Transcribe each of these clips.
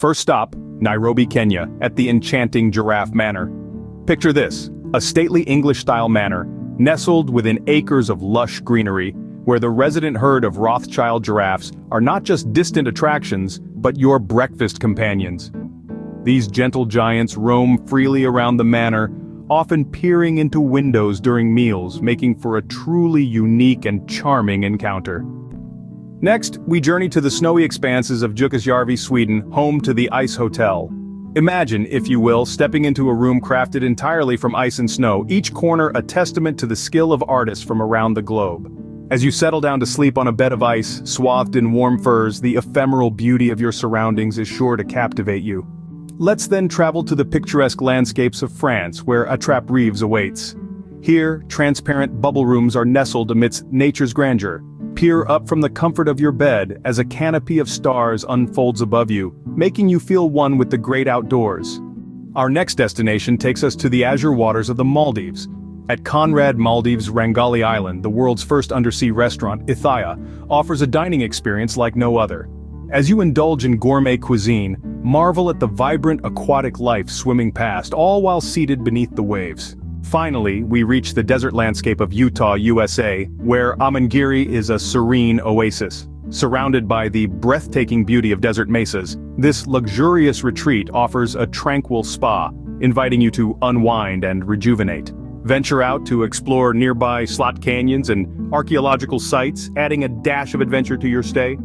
First stop, Nairobi, Kenya, at the enchanting Giraffe Manor. Picture this, a stately English-style manor, nestled within acres of lush greenery, where the resident herd of Rothschild giraffes are not just distant attractions, but your breakfast companions. These gentle giants roam freely around the manor, often peering into windows during meals, making for a truly unique and charming encounter. Next, we journey to the snowy expanses of Jukkasjärvi, Sweden, home to the Icehotel. Imagine, if you will, stepping into a room crafted entirely from ice and snow, each corner a testament to the skill of artists from around the globe. As you settle down to sleep on a bed of ice, swathed in warm furs, the ephemeral beauty of your surroundings is sure to captivate you. Let's then travel to the picturesque landscapes of France, where Attrap'Rêves awaits. Here, transparent bubble rooms are nestled amidst nature's grandeur. Peer up from the comfort of your bed as a canopy of stars unfolds above you, making you feel one with the great outdoors. Our next destination takes us to the azure waters of the Maldives. At Conrad, Maldives' Rangali Island, the world's first undersea restaurant, Ithaya, offers a dining experience like no other. As you indulge in gourmet cuisine, marvel at the vibrant aquatic life swimming past, all while seated beneath the waves. Finally, we reach the desert landscape of Utah, USA, where Amangiri is a serene oasis. Surrounded by the breathtaking beauty of desert mesas, this luxurious retreat offers a tranquil spa, inviting you to unwind and rejuvenate. Venture out to explore nearby slot canyons and archaeological sites, adding a dash of adventure to your stay.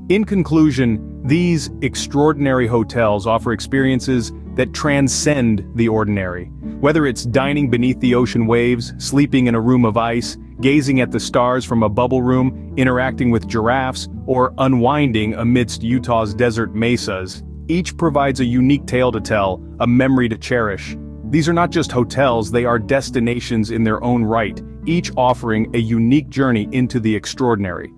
In conclusion, these extraordinary hotels offer experiences that transcend the ordinary. Whether it's dining beneath the ocean waves, sleeping in a room of ice, gazing at the stars from a bubble room, interacting with giraffes, or unwinding amidst Utah's desert mesas, each provides a unique tale to tell, a memory to cherish. These are not just hotels, they are destinations in their own right, each offering a unique journey into the extraordinary.